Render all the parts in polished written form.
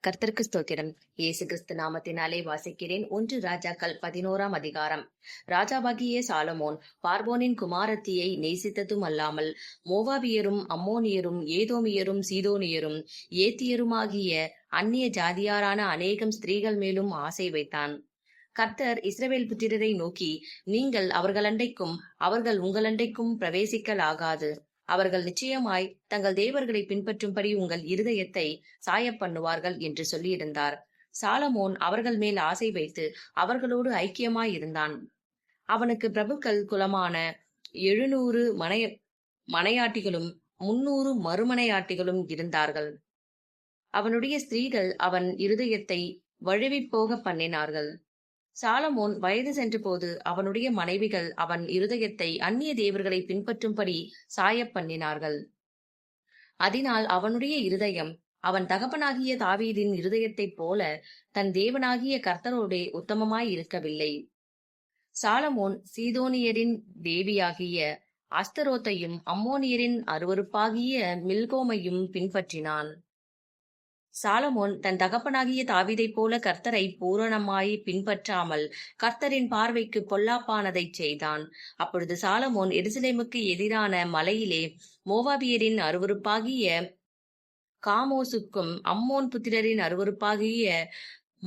கர்த்தருக்கு ஸ்தோத்திரம். இயேசு கிறிஸ்து நாமத்தினாலே வாசிக்கிறேன். 1 ராஜாக்கள் 11ஆம் அதிகாரம். ராஜாவாகிய சாலமோன் பார்வோனின் குமாரத்தியை நேசித்ததும் அல்லாமல் மோவாபியரும் அம்மோனியரும் ஏதோமியரும் சீதோனியரும் ஏத்தியருமாகிய அந்நிய ஜாதியாரான அநேகம் ஸ்திரீகள் மேலும் ஆசை வைத்தான். கர்த்தர் இஸ்ரவேல் புத்திரரை நோக்கி, நீங்கள் அவர்களண்டைக்கும் அவர்கள் உங்களண்டைக்கும் பிரவேசிக்கலாகாது. அவர்கள் நிச்சயமாய் தங்கள் தேவர்களை பின்பற்றும்படி உங்கள் இருதயத்தை சாயப்பண்ணுவார்கள் என்று சொல்லியிருந்தார். சாலமோன் அவர்கள் மேல் ஆசை வைத்து அவர்களோடு ஐக்கியமாயிருந்தான். அவனுக்கு பிரபுக்கள் குலமான 700 மனையாட்டிகளும் 300 மறுமனையாட்டிகளும் இருந்தார்கள். அவனுடைய ஸ்திரீகள் அவன் இருதயத்தை வழுவிப் போக பண்ணினார்கள். சாலமோன் வயது சென்றபோது அவனுடைய மனைவிகள் அவன் இருதயத்தை அந்நிய தேவர்களை பின்பற்றும்படி சாயப் பண்ணினார்கள். அதனால் அவனுடைய இருதயம் அவன் தகப்பனாகிய தாவீதின் இருதயத்தைப் போல தன் தேவனாகிய கர்த்தரோடே உத்தமமாய் இருக்கவில்லை. சாலமோன் சீதோனியரின் தேவியாகிய அஸ்தரோத்தையும் அம்மோனியரின் அருவருப்பாகிய மில்கோமையும் பின்பற்றினான். சாலமோன் தன் தகப்பனாகிய தாவீதைப் போல கர்த்தரை பூரணமாய் பின்பற்றாமல் கர்த்தரின் பார்வைக்கு பொல்லாப்பானதைச் செய்தான். அப்பொழுது சாலமோன் எருசலேமுக்கு எதிரான மலையிலே மோவாபியரின் அருவருப்பாகிய காமோசுக்கும் அம்மோன் புத்திரரின் அருவருப்பாகிய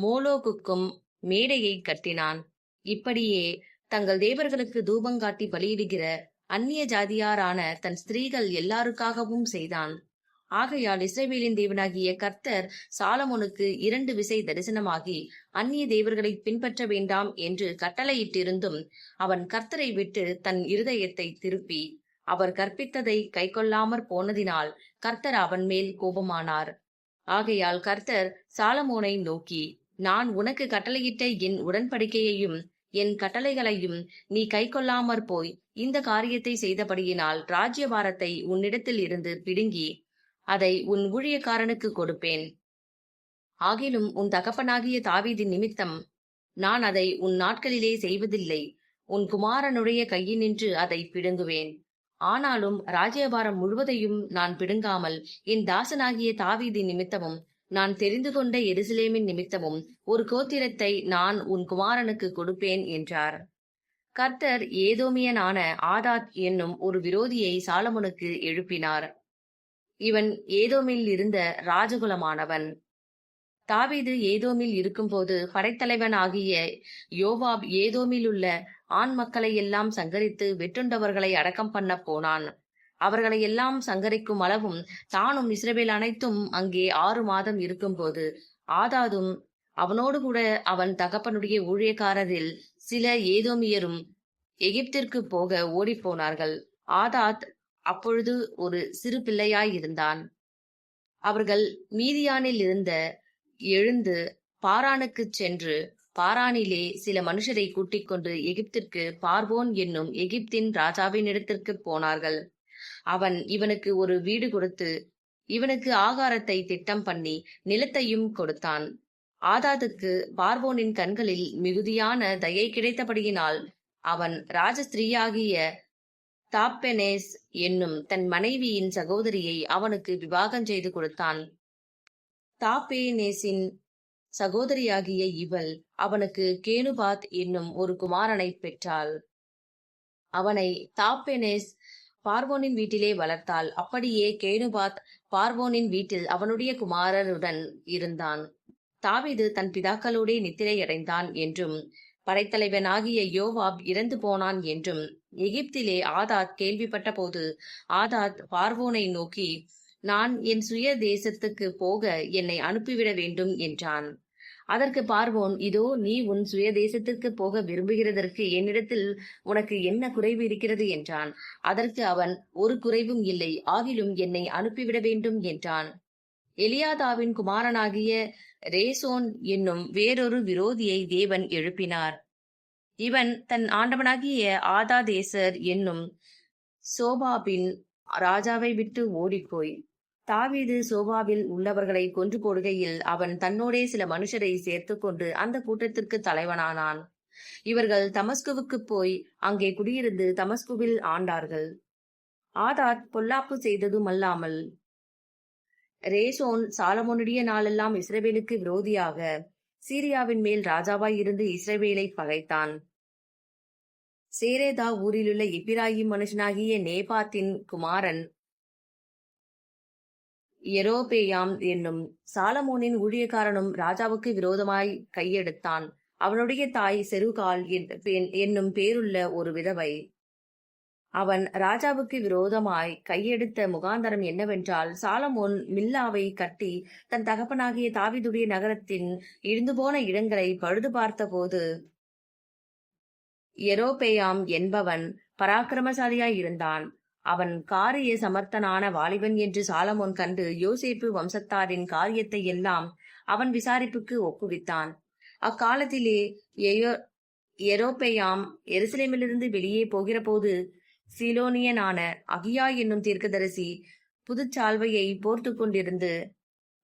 மோலோகுக்கும் மேடையை கட்டினான். இப்படியே தங்கள் தேவர்களுக்கு தூபங்காட்டி பலியிடுகிற அந்நிய ஜாதியாரான தன் ஸ்திரீகள் எல்லாருக்காகவும் செய்தான். ஆகையால் இஸ்ரவேலின் தேவனாகிய கர்த்தர் சாலமோனுக்கு 2 விசை தரிசனமாகி அந்நிய தேவர்களை பின்பற்ற வேண்டாம் என்று கட்டளையிட்டிருந்தும் அவன் கர்த்தரை விட்டு தன் இருதயத்தை திருப்பி அவர் கற்பித்ததை கைக்கொள்ளாமற் போனதினால் கர்த்தர் அவன் மேல் கோபமானார். ஆகையால் கர்த்தர் சாலமோனை நோக்கி, நான் உனக்கு கட்டளையிட்ட என் உடன்படிக்கையையும் என் கட்டளைகளையும் நீ கைக்கொள்ளாமற் போய் இந்த காரியத்தை செய்தபடியினால் ராஜ்யபாரத்தை உன்னிடத்தில் இருந்து பிடுங்கி அதை உன் ஊழியக்காரனுக்கு கொடுப்பேன். ஆகிலும் உன் தகப்பனாகிய தாவீதின் நிமித்தம் நான் அதை உன் நாட்களிலே செய்வதில்லை. உன் குமாரனுடைய கையினின்று அதை பிடுங்குவேன். ஆனாலும் ராஜ்யபாரம் முழுவதையும் நான் பிடுங்காமல் என் தாசனாகிய தாவீதின் நிமித்தமும் நான் தெரிந்து கொண்ட எருசலேமின் நிமித்தமும் ஒரு கோத்திரத்தை நான் உன் குமாரனுக்கு கொடுப்பேன் என்றார். கர்த்தர் ஏதோமியனான ஆதாத் என்னும் ஒரு விரோதியை சாலமோனுக்கு எழுப்பினார். இவன் ஏதோமில் இருந்த ராஜகுலமானவன். தாவீது ஏதோமில் இருக்கும்போது படைத்தலைவன் ஆகிய யோவாப் ஏதோமில் உள்ள ஆண் மக்களை எல்லாம் சங்கரித்து வெட்டுண்டவர்களை அடக்கம் பண்ண போனான். அவர்களை எல்லாம் சங்கரிக்கும் அளவும் தானும் இஸ்ரவேல் அனைத்தும் அங்கே 6 மாதம் இருக்கும்போது ஆதாதும் அவனோடு கூட அவன் தகப்பனுடைய ஊழியக்காரரில் சில ஏதோமியரும் எகிப்திற்கு போக ஓடிப்போனார்கள். ஆதாத் அப்பொழுது ஒரு சிறு பிள்ளையாயிருந்தான். அவர்கள் மீதியானில் எழுந்து பாரானுக்கு சென்று பாரானிலே சில மனுஷரை கூட்டிக் கொண்டு எகிப்திற்கு பார்வோன் என்னும் எகிப்தின் ராஜாவினிடத்திற்கு போனார்கள். அவன் இவனுக்கு ஒரு வீடு கொடுத்து இவனுக்கு ஆகாரத்தை திட்டம் பண்ணி நிலத்தையும் கொடுத்தான். ஆதாதுக்கு பார்வோனின் கண்களில் மிகுதியான தயை கிடைத்தபடியினால் அவன் ராஜஸ்திரீயாகிய தாப்பெனேஸ் என்னும் தன் மனைவியின் சகோதரியை அவனுக்கு விவாகம் செய்து கொடுத்தான். தாப்பேனேசின் சகோதரியாகிய இவள் அவனுக்கு கேனுபாத் என்னும் ஒரு குமாரனை பெற்றாள். அவனை தாப்பெனேஸ் பார்வோனின் வீட்டிலே வளர்த்தாள். அப்படியே கேனுபாத் பார்வோனின் வீட்டில் அவனுடைய குமாரருடன் இருந்தான். தாவீது தன் பிதாக்களோடே நித்திரையடைந்தான் என்றும் படைத்தலைவனாகிய யோவாப் இறந்து போனான் என்றும் எகிப்திலே ஆதாத் கேள்விப்பட்ட போது ஆதாத் பார்வோனை நோக்கி, நான் என் சுய தேசத்துக்கு போக என்னை அனுப்பிவிட வேண்டும் என்றான். அதற்கு பார்வோன், இதோ நீ உன் சுய தேசத்திற்கு போக விரும்புகிறதற்கு என்னிடத்தில் உனக்கு என்ன குறைவு இருக்கிறது என்றான். அதற்கு அவன், ஒரு குறைவும் இல்லை, ஆகிலும் என்னை அனுப்பிவிட வேண்டும் என்றான். எலியாதாவின் குமாரனாகிய ரேசோன் என்னும் வேறொரு விரோதியை தேவன் எழுப்பினார். இவன் தன் ஆண்டவனாகிய ஆதாதேசர் என்னும் சோபாபின் ராஜாவை விட்டு ஓடிப்போய் தாவீது சோபாவில் உள்ளவர்களை கொன்று போடுகையில் அவன் தன்னோடே சில மனுஷரை சேர்த்து கொண்டு அந்த கூட்டத்திற்கு தலைவனானான். இவர்கள் தமஸ்குவுக்கு போய் அங்கே குடியிருந்து தமஸ்குவில் ஆண்டார்கள். ஆதாத் பொல்லாப்பு செய்ததுமல்லாமல் ரேசோன் சாலமோனுடைய நாளெல்லாம் இஸ்ரவேலுக்கு விரோதியாக சீரியாவின் மேல் ராஜாவாய் இருந்து இஸ்ரவேலை பகைத்தான். சேரேதா ஊரிலுள்ள எப்பிராயிம் மனுஷனாகிய நேபாத்தின் குமாரன் யெரொபெயாம் என்னும் சாலமோனின் ஊழியக்காரனும் ராஜாவுக்கு விரோதமாய் கையெடுத்தான். அவனுடைய தாய் செருகால் என்னும் பேருள்ள ஒரு விதவை. அவன் ராஜாவுக்கு விரோதமாய் கையெடுத்த முகாந்தரம் என்னவென்றால், சாலமோன் மில்லாவை கட்டி தன் தகப்பனாகிய தாவீதுடைய நகரத்தின் இடிந்துபோன இடங்களை பழுது பார்த்தபோது யெரொபெயாம் என்பவன் பராக்கிரமசாலியாய் இருந்தான். அவன் காரிய சமர்த்தனான வாலிபன் என்று சாலமோன் கண்டு யோசேப்பு வம்சத்தாரின் காரியத்தை எல்லாம் அவன் விசாரிப்புக்கு ஒப்புவித்தான். அக்காலத்திலே யெரொபெயாம் எருசலேமிலிருந்து வெளியே போகிற போது சீலோனியனான அகியா என்னும் தீர்க்கதரிசி புதுச்சால்வையை போர்த்து கொண்டிருந்து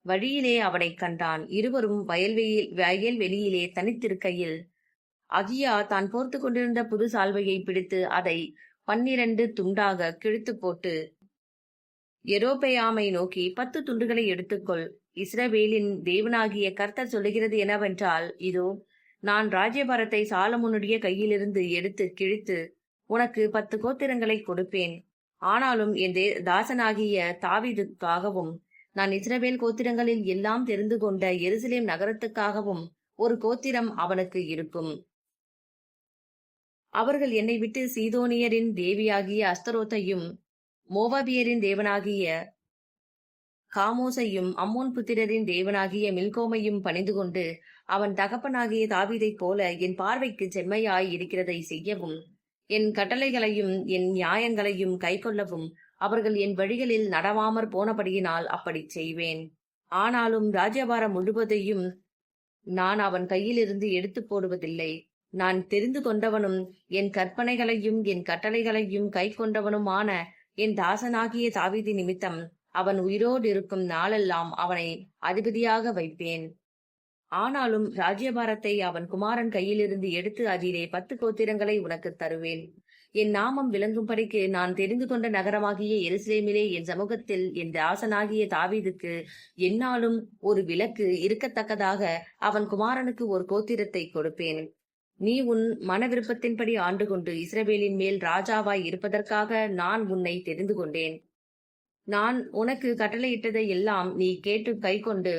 வழியிலே அவனை கண்டான். இருவரும் வயல்வெளியிலே தனித்திருக்கையில் அகியா தான் போர்த்து கொண்டிருந்த புது சால்வையை பிடித்து அதை 12 துண்டாக கிழித்து போட்டு யெரொபெயாமை நோக்கி, 10 துண்டுகளை எடுத்துக்கொள். இஸ்ரவேலின் தேவனாகிய கர்த்தர் சொல்லுகிறது என்னவென்றால், இதோ நான் ராஜ்யபாரத்தை சாலமோனுடைய கையிலிருந்து எடுத்து கிழித்து உனக்கு 10 கோத்திரங்களை கொடுப்பேன். ஆனாலும் என் தாசனாகிய தாவீதுக்காகவும் நான் இஸ்ரவேல் கோத்திரங்களில் எல்லாம் தெரிந்து கொண்ட எருசலேம் நகரத்துக்காகவும் ஒரு கோத்திரம் அவனுக்கு இருக்கும். அவர்கள் என்னை விட்டு சீதோனியரின் தேவியாகிய அஸ்தரோத்தையும் மோவாபியரின் தேவனாகிய காமோசையும் அம்மோன் புத்திரரின் தேவனாகிய மில்கோமையும் பணிந்து கொண்டு அவன் தகப்பனாகிய தாவீதைப் போல என் பார்வைக்கு செம்மையாய் இருக்கிறதை செய்யவும், என் கட்டளைகளையும் என் நியாயங்களையும் கைக்கொள்ளவும் அவர்கள் என் வழிகளில் நடவாமற் போனபடியினால் அப்படி செய்வேன். ஆனாலும் ராஜ்யபாரம் முழுவதையும் நான் அவன் கையிலிருந்து எடுத்து போடுவதில்லை. நான் தெரிந்து கொண்டவனும் என் கற்பனைகளையும் என் கட்டளைகளையும் கை கொண்டவனுமான என் தாசனாகிய தாவீது நிமித்தம் அவன் உயிரோடு இருக்கும் நாளெல்லாம் அவனை அதிபதியாக வைப்பேன். ஆனாலும் ராஜ்யபாரத்தை அவன் குமாரன் கையிலிருந்து எடுத்து அதிலே 10 கோத்திரங்களை உனக்கு தருவேன். என் நாமம் விளங்கும்படிக்கு நான் தெரிந்து கொண்ட நகரமாகிய எருசலேமிலே என் சமூகத்தில் என் தாசனாகிய தாவீதுக்கு எந்நாளும் ஒரு விலக்கு இருக்கத்தக்கதாக அவன் குமாரனுக்கு ஒரு கோத்திரத்தை கொடுப்பேன். நீ உன் மன விருப்பத்தின்படி ஆண்டு கொண்டு இஸ்ரவேலின் மேல் ராஜாவாய் இருப்பதற்காக நான் உன்னை தெரிந்து கொண்டேன். நான் உனக்கு கட்டளையிட்டதை எல்லாம் நீ கேட்டு கை கொண்டு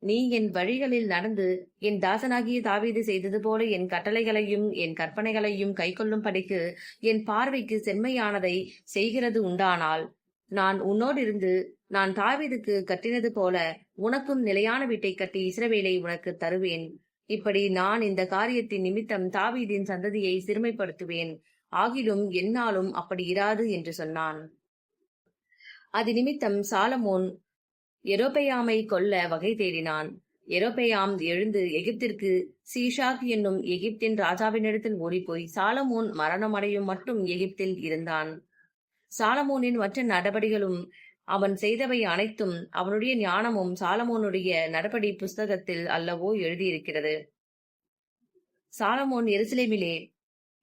நீ என் வழிகளில் நடந்து என் தாசனாகிய தாவீது செய்தது போல என் கட்டளைகளையும் என் கற்பனைகளையும் கைக்கொள்ளும்படிக்கு என் பார்வைக்கு செம்மையானதை செய்கிறது உண்டானால், நான் உன்னோடு இருந்து நான் தாவீதுக்கு கட்டினது போல உனக்கும் நிலையான வீட்டை கட்டி இஸ்ரவேலை உனக்கு தருவேன். இப்படி நான் இந்த காரியத்தின் நிமித்தம் தாவீதின் சந்ததியை சிறுமைப்படுத்துவேன். ஆகிலும் எந்நாளும் அப்படி இராது என்று சொன்னான். அது நிமித்தம் சாலமோன் யெரொபெயாமை கொல்ல வகை தேடினான். யெரொபெயாம் எழுந்து எகிப்திற்கு சீஷாக் என்னும் எகிப்தின் ராஜாவினிடத்தில் ஓடிப்போய் சாலமோன் மரணமடையும் மட்டும் எகிப்தில் இருந்தான். சாலமோனின் மற்ற நடபடிகளும் அவன் செய்தவை அனைத்தும் அவனுடைய ஞானமும் சாலமோனுடைய நடபடி புஸ்தகத்தில் அல்லவோ எழுதியிருக்கிறது. சாலமோன் எருசலேமிலே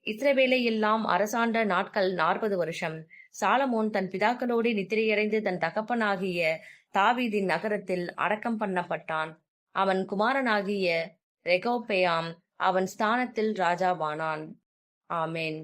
இஸ்ரவேலை எல்லாம் அரசாண்ட நாட்கள் 40 வருஷம். சாலமோன் தன் பிதாக்களோடு நித்திரையடைந்து தன் தகப்பனாகிய தாவீதின் நகரத்தில் அடக்கம் பண்ணப்பட்டான். அவன் குமாரனாகிய ரெகொபெயாம் அவன் ஸ்தானத்தில் ராஜாவானான். ஆமென்.